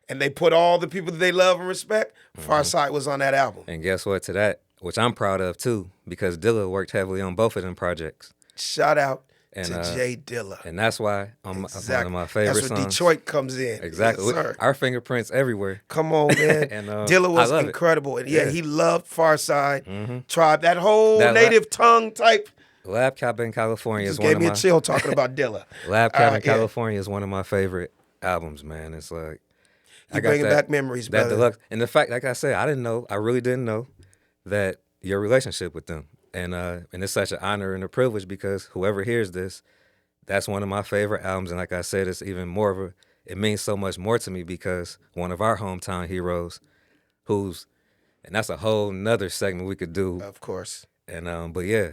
and they put all the people that they love and respect, Far Side was on that album. And guess what? To that, which I'm proud of too, because Dilla worked heavily on both of them projects. Shout out to Jay Dilla. And that's why I'm one of my favorite songs. That's where Detroit comes in. Exactly. Yes, our fingerprints everywhere. Come on, man. And Dilla was incredible. It. And yeah, he loved Far Side, Tribe, that whole native tongue type. Lab Cabin California is one of my... Just gave me a chill talking about Dilla. Lab Cabin California is one of my favorite albums, man. It's like... You're bringing back memories, brother. That deluxe. And the fact, like I said, I really didn't know that your relationship with them. And it's such an honor and a privilege because whoever hears this, that's one of my favorite albums. And like I said, it's even more it means so much more to me because one of our hometown heroes and that's a whole nother segment we could do. Of course. And, but yeah.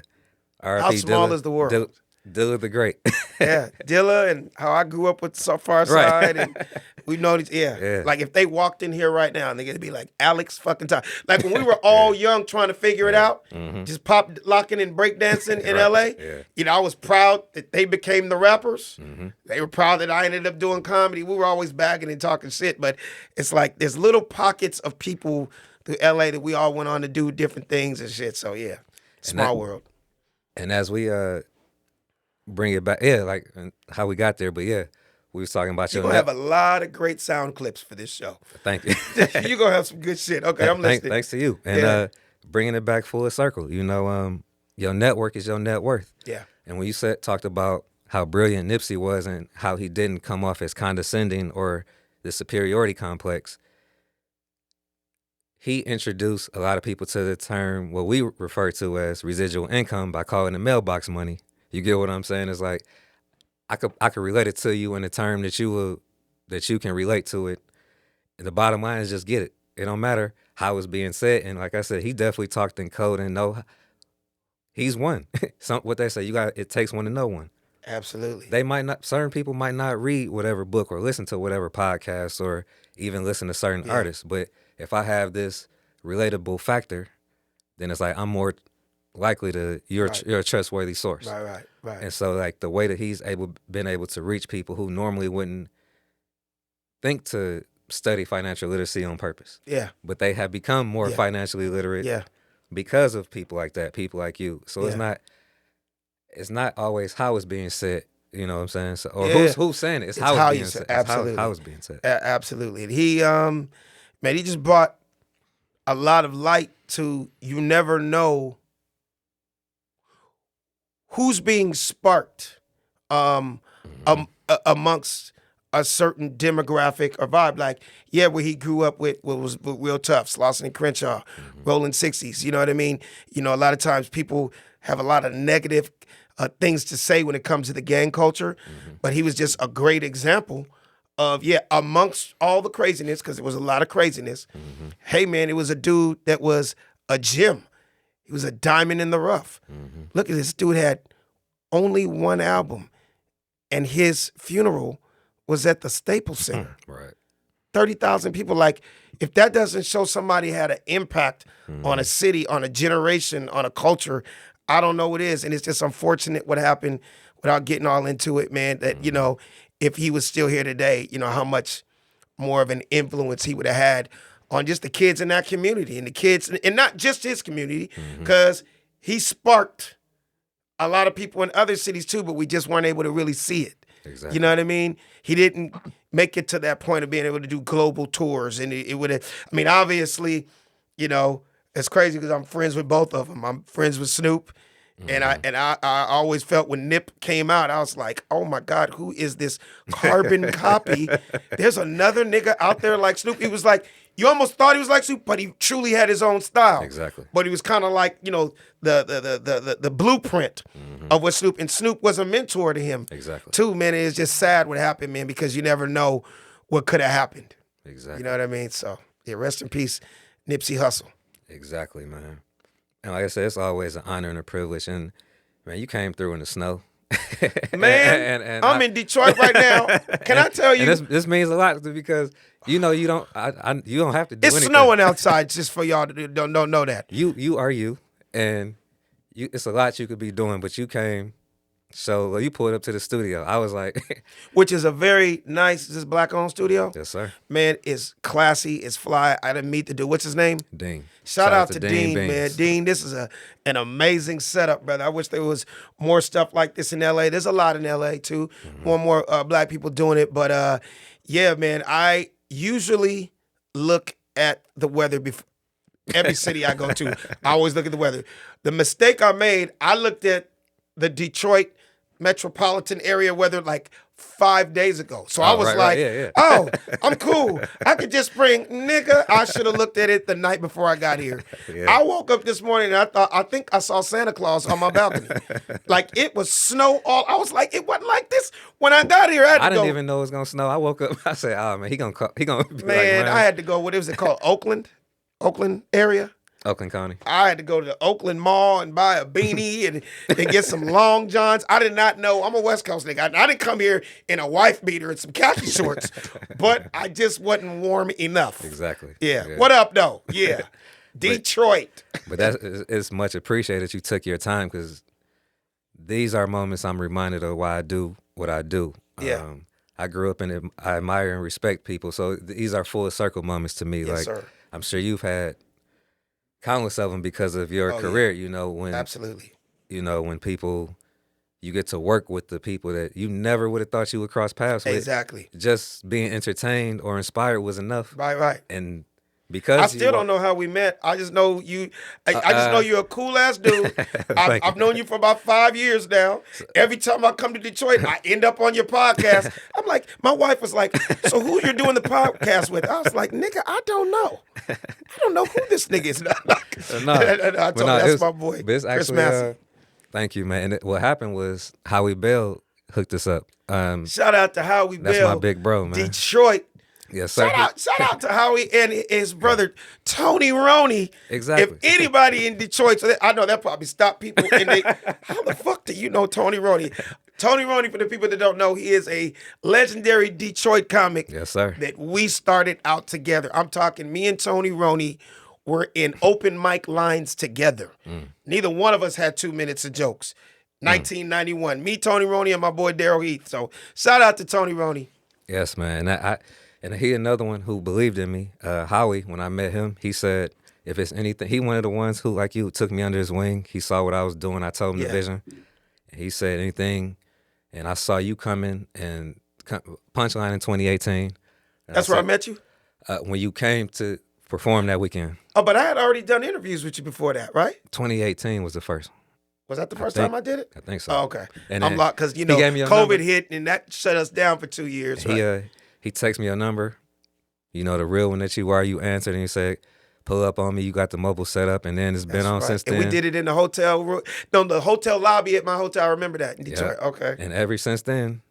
How small is the world? Dilla the Great. Yeah, Dilla and how I grew up with Far Side. And we know these, yeah. Like if they walked in here right now and they're going to be like, Alex fucking time. Like when we were all young trying to figure it out, just pop locking and breakdancing in L.A., you know, I was proud that they became the rappers. They were proud that I ended up doing comedy. We were always bagging and talking shit, but it's like there's little pockets of people through L.A. that we all went on to do different things and shit. So yeah, small world. And as we bring it back, like how we got there, but yeah, we was talking about you're going to have a lot of great sound clips for this show. Thank you. You're going to have some good shit. Okay, I'm listening. Thanks to you. And bringing it back full circle, you know, your network is your net worth. Yeah. And when you talked about how brilliant Nipsey was and how he didn't come off as condescending or the superiority complex, he introduced a lot of people to the term, what we refer to as residual income by calling it mailbox money. You get what I'm saying? It's like, I could relate it to you in a term that you can relate to it. And the bottom line is just get it. It don't matter how it's being said. And like I said, he definitely talked in code and he's one. What they say, it takes one to know one. Absolutely. Certain people might not read whatever book or listen to whatever podcast or even listen to certain artists. But if I have this relatable factor, then it's like I'm more likely to you're a trustworthy source. Right. And so like the way that he's been able to reach people who normally wouldn't think to study financial literacy on purpose. Yeah. But they have become more financially literate because of people like that, people like you. So it's not always how it's being said, you know what I'm saying? So, or who's saying it? It's how it's being said. Absolutely. How it's being said. Absolutely. And he he just brought a lot of light to you never know who's being sparked amongst a certain demographic or vibe. Like, where he grew up with was real tough, Slauson and Crenshaw, Rolling 60s, you know what I mean? You know, a lot of times people have a lot of negative things to say when it comes to the gang culture, but he was just a great example of, amongst all the craziness, because there was a lot of craziness, hey man, it was a dude that was a gem. He was a diamond in the rough. Look at this dude had only one album, and his funeral was at the Staples Center. Right. 30,000 people. Like, if that doesn't show somebody had an impact on a city, on a generation, on a culture, I don't know what is. And it's just unfortunate what happened without getting all into it, man, that, you know, if he was still here today, you know, how much more of an influence he would have had on just the kids in that community and the kids, and not just his community, because he sparked a lot of people in other cities too, but we just weren't able to really see it. Exactly. You know what I mean? He didn't make it to that point of being able to do global tours, and it would have, I mean, obviously, you know, it's crazy because I'm friends with both of them. I'm friends with Snoop. And I always felt when Nip came out, I was like, oh my God, who is this carbon copy? There's another nigga out there like Snoop. He was like, you almost thought he was like Snoop, but he truly had his own style. Exactly. But he was kind of like, you know, the blueprint of what Snoop, and Snoop was a mentor to him. Exactly. Too, man. It's just sad what happened, man, because you never know what could have happened. Exactly. You know what I mean? So, yeah, rest in peace, Nipsey Hussle. Exactly, man. And like I said, it's always an honor and a privilege. And man, you came through in the snow. Man, and I'm in Detroit right now. Can I tell you? And this means a lot because you know you don't have to do it's anything. snowing outside, just for y'all that don't know that. You are you, and it's a lot you could be doing, but you came. So you pulled up to the studio. I was like, which is a very nice, this black-owned studio. Yes, sir. Man, it's classy, it's fly. I didn't meet the dude. What's his name? Dean. Shout out to Dean, Beans. man. Dean, this is an amazing setup, brother. I wish there was more stuff like this in LA. There's a lot in LA too. More black people doing it. But yeah, man, I usually look at the weather before every city I go to. I always look at the weather. The mistake I made, I looked at the Detroit metropolitan area weather like 5 days ago. So I was oh, I'm cool. I could just bring, nigga, I should have looked at it the night before I got here. Yeah. I woke up this morning and I think I saw Santa Claus on my balcony. Like it was snow all, I was like, it wasn't like this when I got here. I didn't even know it was going to snow. I woke up, I said, oh man, he gonna be man, like, man. I had to go, what was it called? Oakland area? Oakland County. I had to go to the Oakland Mall and buy a beanie and get some long johns. I did not know. I'm a West Coast nigga. I didn't come here in a wife beater and some khaki shorts, but I just wasn't warm enough. Exactly. Yeah. What up, though? Yeah. Detroit. But it's much appreciated you took your time because these are moments I'm reminded of why I do what I do. Yeah. I grew up and I admire and respect people, so these are full circle moments to me. Yes, like sir. I'm sure you've had countless of them because of your career, yeah. you know, when absolutely, you know, when people, you get to work with the people that you never would have thought you would cross paths with. Exactly. Just being entertained or inspired was enough. Right. And because I still don't know how we met. I just know you. I just know you're a cool ass dude. I've known you for about 5 years now. Every time I come to Detroit, I end up on your podcast. I'm like, my wife was like, "So who you're doing the podcast with?" I was like, "Nigga, I don't know. I don't know who this nigga is." I told her that's my boy, Chris Massey. Thank you, man. And what happened was Howie Bell hooked us up. Shout out to Howie Bell. That's my big bro, man. Detroit. Yes, sir. Shout out to Howie and his brother Tony Roney. Exactly. If anybody in Detroit, so I know that probably stopped people. How the fuck do you know Tony Roney? Tony Roney, for the people that don't know, he is a legendary Detroit comic. Yes, sir. That we started out together. I'm talking, me and Tony Roney were in open mic lines together. Neither one of us had 2 minutes of jokes. 1991. Me, Tony Roney, and my boy Daryl Heath. So shout out to Tony Roney. Yes, man. And he another one who believed in me. Howie, when I met him, he said, if it's anything, he one of the ones who, like you, took me under his wing. He saw what I was doing. I told him the vision. And he said anything, and I saw you coming and Punchline in 2018. That's where I met you? When you came to perform that weekend. Oh, but I had already done interviews with you before that, right? 2018 was the first. Was that the first time I did it? I think so. Oh, okay. And I'm locked because, you know, COVID number. hit and that shut us down for 2 years. Right? He texted me a number, you know, the real one that you are. You answered and he said, pull up on me. You got the mobile set up. And then it's been on since then. And we did it in the hotel room. No, the hotel lobby at my hotel. I remember that in Detroit. Yeah. Okay. And ever since then.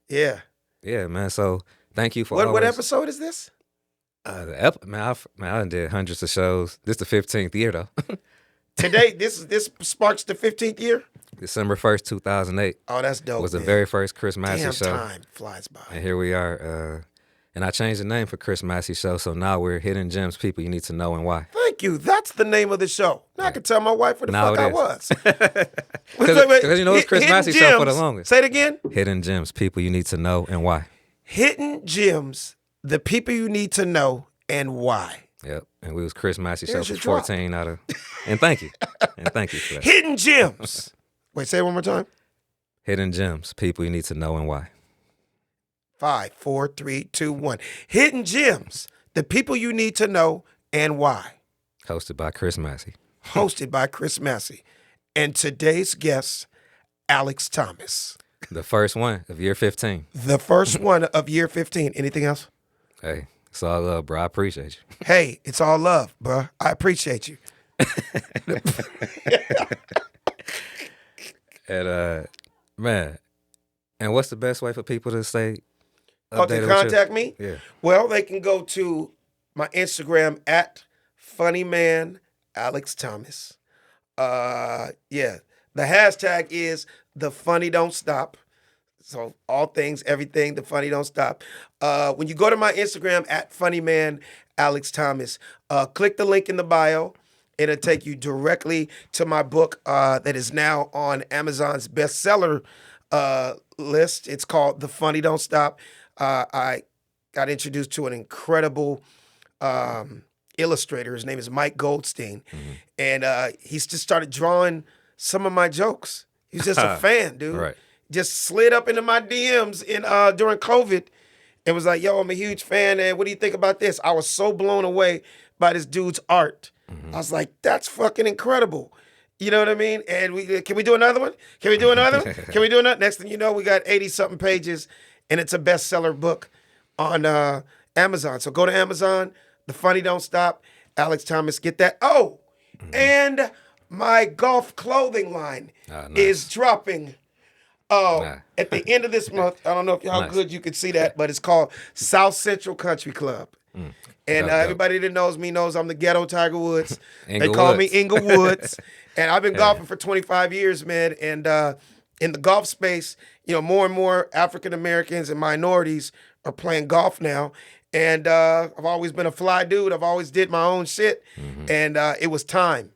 Yeah. Yeah, man. So thank you for What episode is this? I did hundreds of shows. This the 15th year, though. Today, this sparks the 15th year? December 1st, 2008. Oh, that's dope. Was the very first Chris Massey show. Time flies by. And here we are. And I changed the name for Chris Massey Show, so now we're Hidden Gems, people you need to know and why. Thank you. That's the name of the show. Now I can tell my wife where the fuck I was. Because you know it's Chris Massey Show for the longest. Say it again. Hidden Gems, people you need to know and why. Hidden Gems, the people you need to know and why. Yep. And we was Chris Massey Show for 14 out of... And thank you. And thank you for that. Hidden Gems. Wait, say it one more time. Hidden Gems, people you need to know and why. 5, 4, 3, 2, 1. Hidden Gems, the people you need to know and why. Hosted by Chris Massey. hosted by Chris Massey. And today's guest, Alex Thomas. The first one of year 15. The first one of year 15. Anything else? Hey, it's all love, bro. I appreciate you. Hey, it's all love, bro. I appreciate you. And man, and what's the best way for people to stay Oh, updated to with contact me? Yeah. Well, they can go to my Instagram at funnyman Alex Thomas. Yeah. The hashtag is the funny don't stop. So all things, everything, the funny don't stop. When you go to my Instagram at funnyman Alex Thomas, click the link in the bio. It'll take you directly to my book that is now on Amazon's bestseller list. It's called The Funny Don't Stop. I got introduced to an incredible illustrator. His name is Mike Goldstein. And he's just started drawing some of my jokes. He's just a fan, dude. Right. Just slid up into my DMs during COVID and was like, yo, I'm a huge fan, and what do you think about this? I was so blown away by this dude's art. I was like, that's fucking incredible. You know what I mean? And can we do another one? Can we do another one? Can we do another? Next thing you know, we got 80-something pages, and it's a bestseller book on Amazon. So go to Amazon, The Funny Don't Stop, Alex Thomas, get that. Oh, and my golf clothing line is dropping at the end of this month. I don't know how good you can see that, but it's called South Central Country Club. And everybody that knows me knows I'm the ghetto Tiger Woods. They call me Ingle Woods. And I've been golfing for 25 years, man. And in the golf space, you know, more and more African Americans and minorities are playing golf now. And I've always been a fly dude. I've always did my own shit. And it was time.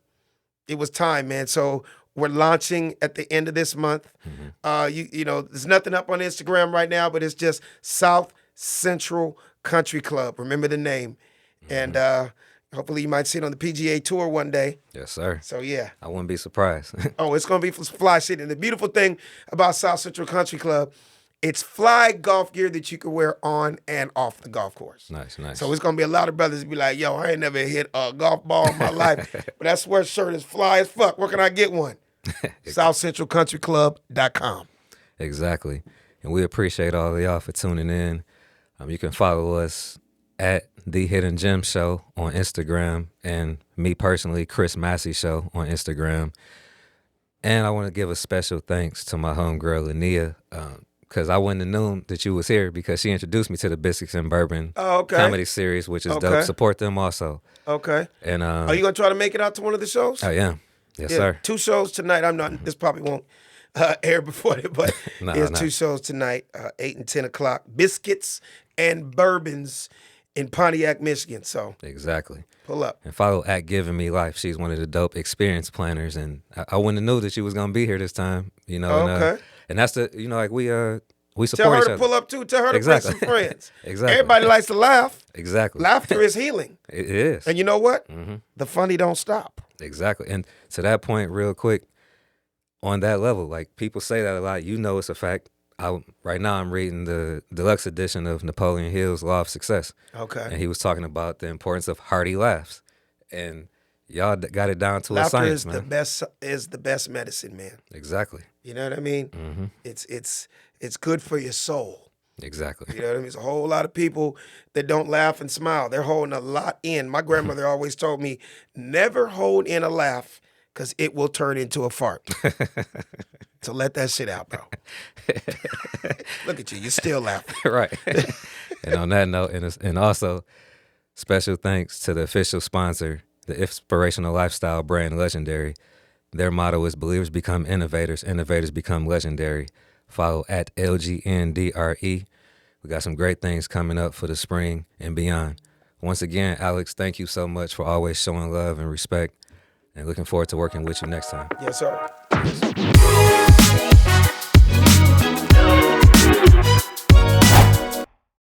It was time, man. So we're launching at the end of this month. You know, there's nothing up on Instagram right now, but it's just South Central Country Club. Remember the name. And hopefully you might see it on the PGA Tour one day. Yes, sir. So, yeah. I wouldn't be surprised. Oh, it's going to be fly shit. And the beautiful thing about South Central Country Club, it's fly golf gear that you can wear on and off the golf course. Nice, nice. So it's going to be a lot of brothers be like, yo, I ain't never hit a golf ball in my life, but that sweatshirt is fly as fuck. Where can I get one? SouthCentralCountryClub.com. Exactly. And we appreciate all of y'all for tuning in. You can follow us at The Hidden Gem Show on Instagram, and me personally, Chris Massey Show on Instagram. And I want to give a special thanks to my homegirl, Lania, because I wouldn't have known that you was here because she introduced me to the Biscuits and Bourbon comedy series, which is dope. Support them also. Okay. And are you going to try to make it out to one of the shows? I am. Yes, sir. 2 shows tonight. I'm not, this probably won't air before it, but there's 2 shows tonight, 8 and 10 o'clock. Biscuits and Bourbons in Pontiac, Michigan. So exactly. Pull up. And follow at Giving Me Life. She's one of the dope experience planners, and I wouldn't have knew that she was gonna be here this time. You know. Okay. And that's the like we support Tell her each to other. pull up too. Tell her to bring some friends. Exactly. Everybody likes to laugh. Exactly. Laughter is healing. It is. And you know what? The funny don't stop. Exactly. And to that point, real quick, on that level, like people say that a lot. You know, it's a fact. Right now I'm reading the deluxe edition of Napoleon Hill's Law of Success. Okay. And he was talking about the importance of hearty laughs. And y'all got it down to Laughter a science, is man. the best medicine, man. Exactly. You know what I mean? It's good for your soul. Exactly. You know what I mean? There's a whole lot of people that don't laugh and smile. They're holding a lot in. My grandmother always told me, never hold in a laugh because it will turn into a fart. So let that shit out, bro. Look at you. You're still laughing. Right. And on that note, and also special thanks to the official sponsor, the inspirational lifestyle brand Legendary. Their motto is believers become innovators, innovators become legendary. Follow at LGNDRE. We got some great things coming up for the spring and beyond. Once again, Alex, thank you so much for always showing love and respect, and looking forward to working with you next time. Yes, sir.